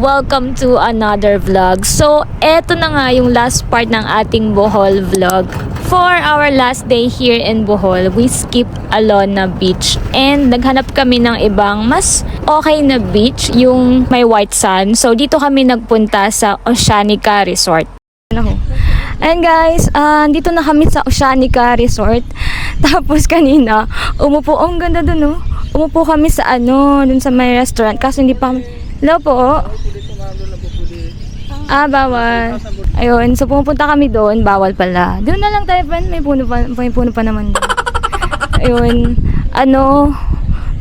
welcome to another vlog. So, eto na nga yung last part ng ating Bohol vlog. For our last day here in Bohol, we skip Alona Beach and naghanap kami ng ibang mas okay na beach, yung may white sand. So, dito kami nagpunta sa Oceanica Resort. And guys, dito na kami sa Oceanica Resort. Tapos kanina, umupo, ang ganda dun, no? Umupo kami sa dun sa may restaurant. Kasi hindi pa, hello po. Bawal. Ayun, so pumunta kami doon, bawal pala. Doon na lang tayo, friend. May puno pa naman doon. Ayun,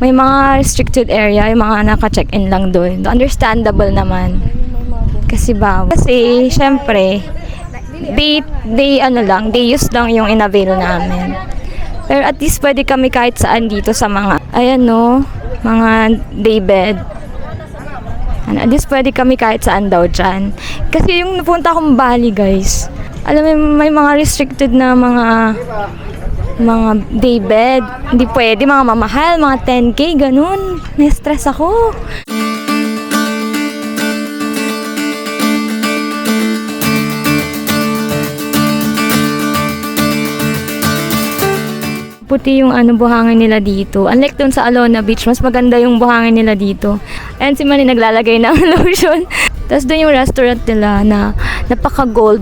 may mga restricted area, yung mga naka-check-in lang doon. Understandable naman. Kasi bawal. Kasi, syempre, day use lang yung in-avail namin. Pero at least pwede kami kahit saan dito sa mga, mga day bed. At least pwede kami kahit saan daw dyan. Kasi yung napunta akong Bali, guys, alam mo, may mga restricted na mga day bed. Hindi pwede, mga mamahal, mga 10K, ganun. Na-stress ako. Puti yung buhangin nila dito. Unlike dun sa Alona Beach, mas maganda yung buhangin nila dito. And si Manny naglalagay ng lotion. Tapos dun yung restaurant nila na napaka-gold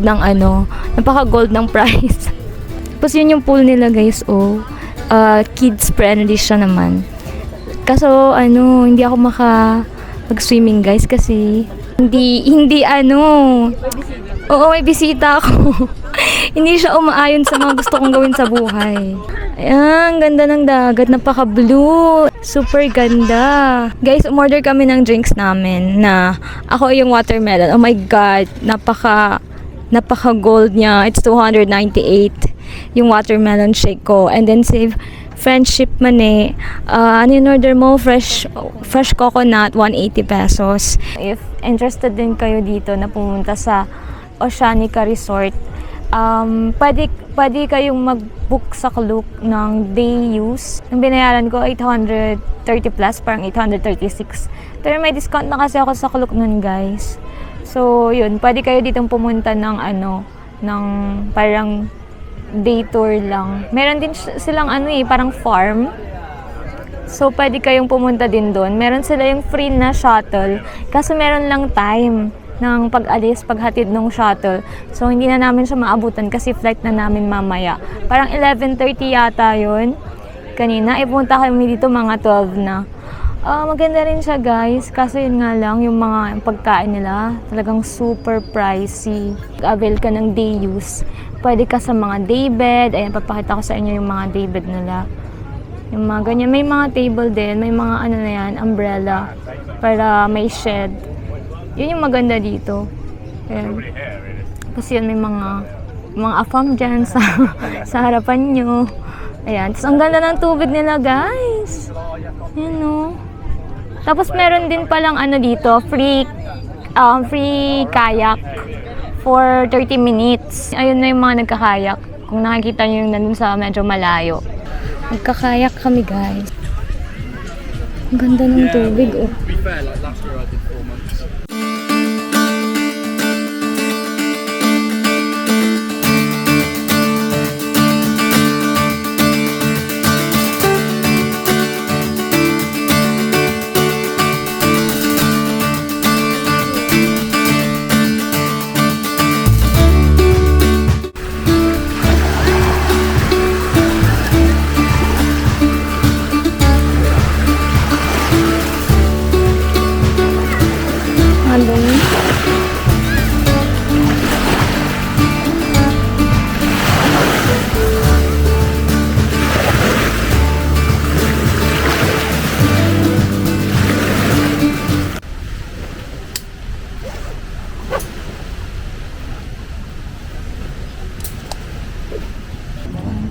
ng price. Tapos yun yung pool nila, guys, kids friendly siya naman. Kaso hindi ako mag-swimming, guys, kasi Oo, may bisita ako. Hindi siya umaayon sa mga gusto kong gawin sa buhay. Ayan, ganda ng dagat. Napaka-blue. Super ganda. Guys, umorder kami ng drinks namin na ako yung watermelon. Oh my God. Napaka-gold niya. It's 298 yung watermelon shake ko. And then save friendship Manny. Yung order mo? Fresh coconut, 180 pesos. If interested din kayo dito na pumunta sa Oceanica Resort, pwede kayong mag-book sa Klook ng day use. Ang binayaran ko, 830 plus, parang 836. Pero may discount na kasi ako sa Klook nun, guys. So, yun, pwede kayo ditong pumunta ng ng parang day tour lang. Meron din silang parang farm. So, pwede kayong pumunta din doon. Meron sila yung free na shuttle. Kaso meron lang time ng paghatid ng shuttle. So, hindi na namin siya maabutan kasi flight na namin mamaya. Parang 11:30 yata yun. Kanina, pumunta kami dito mga 12 na. Maganda rin siya, guys. Kaso yun nga lang, yung mga pagkain nila, talagang super pricey. Avail ka ng day use. Pwede ka sa mga day bed. Ayan, papakita ko sa inyo yung mga day bed nila. Yung mga ganyan. May mga table din. May mga umbrella. Para may shed. Yun yung maganda dito. Ayan. Kasi yun, may mga afam dyan sa harapan nyo. Ayan. Tapos ang ganda ng tubig nila, guys. Ayan, no. Tapos meron din palang dito, free kayak for 30 minutes. Ayun na yung mga nagkakayak. Kung nakikita nyo yung nandun sa medyo malayo. Nagkakayak kami, guys. Ang ganda ng tubig, oh. To be fair, like last year I did 4 months.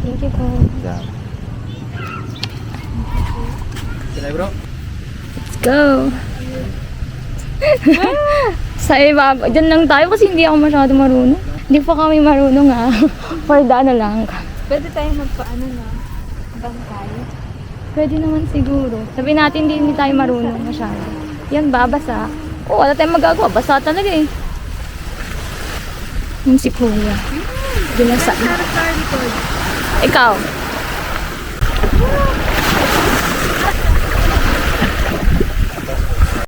Thank you po. Yeah. Sila, bro? Let's go! Sa iba, dyan lang tayo kasi hindi ako masyado marunong. Hindi pa kami marunong For the lang. Pwede tayo bangkay. Pwede naman siguro. Sabi natin hindi tayo marunong masyado. Yan, babasa. Oh, wala tayong magagawa. Basta talaga eh. Yung si Kuya. Binasa na. Ikaw.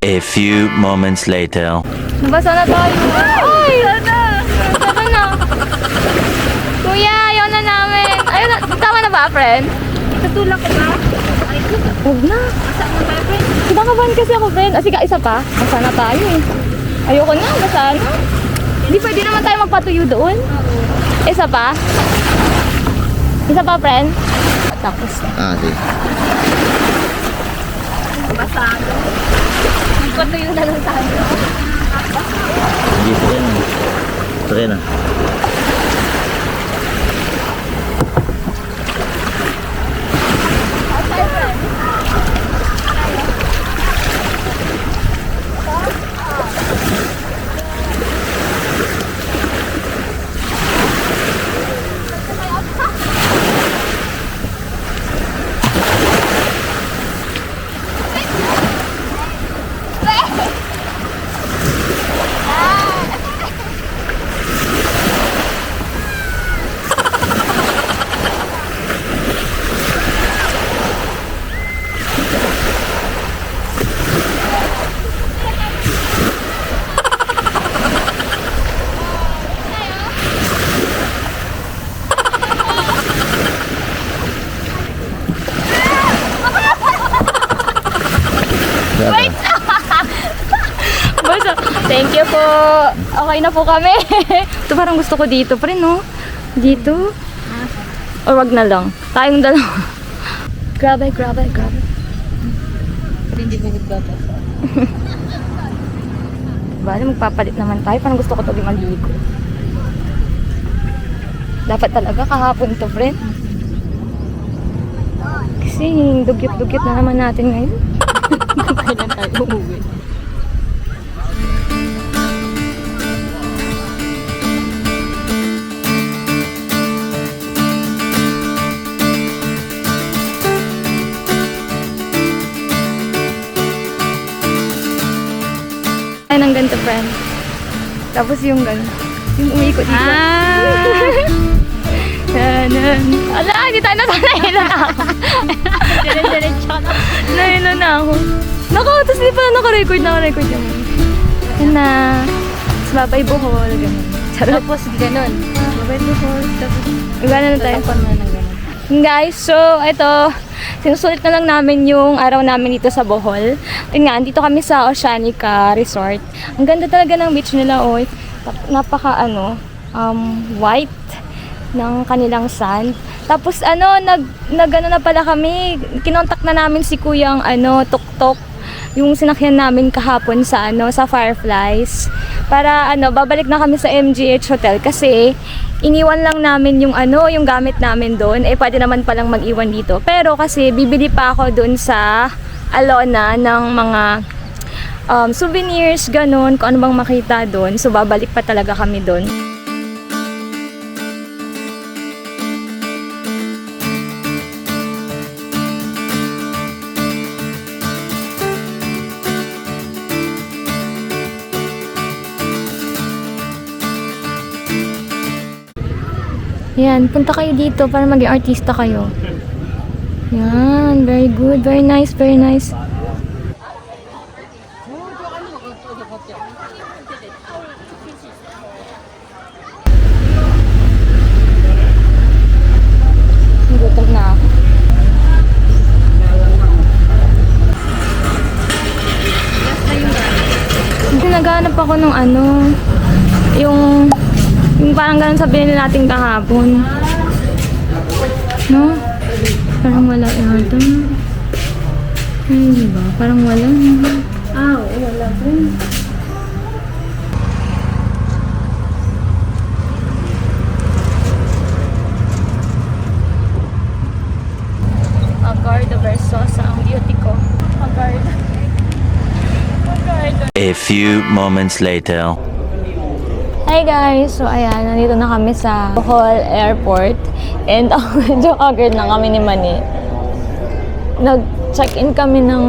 A few moments later. Nabasa na tayo. Ay! Sana na. Kuya, ayaw na namin. Ayaw na. Tama na ba, friend? Tutulak ko ba? Huwag na. Asa na tayo, friend? Kinakabahan kasi ako, friend. Sige, isa pa. Basa na tayo eh. Ayoko na, basa na. Hindi pwede naman tayo magpatuyo doon. Isa pa. Isa pa, friend. Tapos. Sige. Basado. Magpatuyo na lang tayo. Hindi, sige na. Sige na. Basta, thank you po. Okay na po kami. Ito parang gusto ko dito pa rin, no? Dito. Or wag na lang. Tayong dalawa. Grabe. Hindi ko nagbabasa. Bale, magpapalit naman tayo. Parang gusto ko tuloy maligo. Dapat talaga kahapon to, friend. Kasi dugyot-dugyot na naman natin ngayon. Kailan tayo uuwi? Ay, ng ganito, friend. Tapos yung gano'n. Yung umiikot dito. Ala, hindi tayo nasanay na ako. Diretso na. Nahilo na ako. Naku, tapos di pa naka-record naman. Yan na. Tapos babay buhol, gano'n. Charot. Tapos ganun. Babay before. Tapos Gano'n na tayo. tatapan na ng ganun. Guys, so ito, sinusulit na lang namin yung araw namin dito sa Bohol. Yun nga, dito kami sa Oceanica Resort. Ang ganda talaga ng beach nila, oy. Napaka white ng kanilang sand. Tapos nag na pala kami, kinontak na namin si Kuyang Tuktok, yung sinakyan namin kahapon sa sa Fireflies para babalik na kami sa MGH Hotel kasi iniwan lang namin yung yung gamit namin doon. Pwede naman palang mag-iwan dito. Pero kasi bibili pa ako doon sa Alona ng mga souvenirs, ganun, kung ano bang makita doon. So babalik pa talaga kami doon. Yan, punta kayo dito para maging artista kayo. Yan, very good, very nice, very nice. Gutom na ako. Hindi, naghanap ako ng yung parang ganun sabihin natin kahapon. No? Parang wala yata. Diba? Parang wala. Oo, wala po. Agarda Versosa ang beauty ko. Agarda. A few moments later. Hi guys! So ayan, nandito na kami sa Bohol Airport. And medyo agad na kami ni Mani. check-in kami ng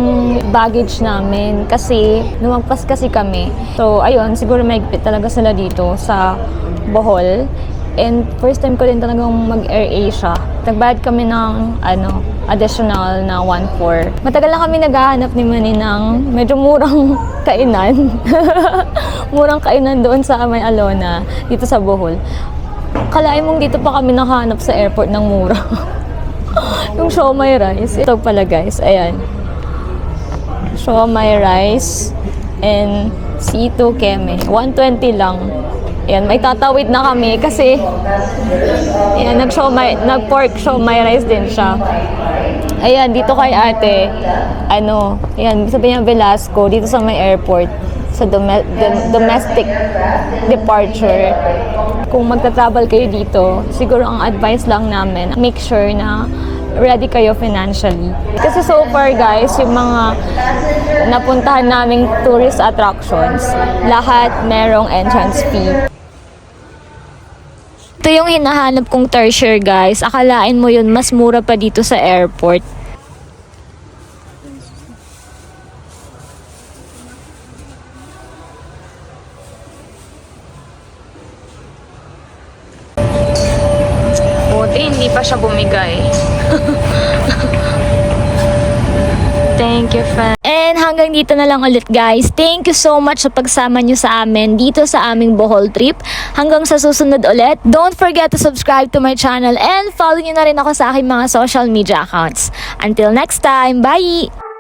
baggage namin kasi lumagpas kasi kami. So, ayun, siguro mahigpit talaga sila dito sa Bohol. And first time ko din talagang mag-Air Asia. Nagbayad kami ng additional na 1,400. Matagal na kami naghahanap ni Manny ng medyo murang kainan. Murang kainan doon sa May Alona, dito sa Bohol. Kalain mong dito pa kami nakahanap sa airport ng mura. Yung siomai rice. Ito pala guys, ayan. Siomai rice and C2 keme. 120 lang. Ayan, may tatawid na kami kasi ayan, nag-pork siomai rice din siya. Ayan, dito kay ate, ayan, sabi niya Velasco, dito sa may airport, sa domestic departure. Kung magta-travel kayo dito, siguro ang advice lang namin, make sure na ready kayo financially. Kasi so far guys, yung mga napuntahan naming tourist attractions, lahat merong entrance fee. Ito yung hinahanap kong tertiary guys. Akalain mo yun, mas mura pa dito sa airport. Buti hindi pa siya bumigay. Thank you, fan. And hanggang dito na lang ulit guys. Thank you so much sa pagsama nyo sa amin dito sa aming Bohol trip. Hanggang sa susunod ulit. Don't forget to subscribe to my channel and follow nyo na rin ako sa aking mga social media accounts. Until next time, bye!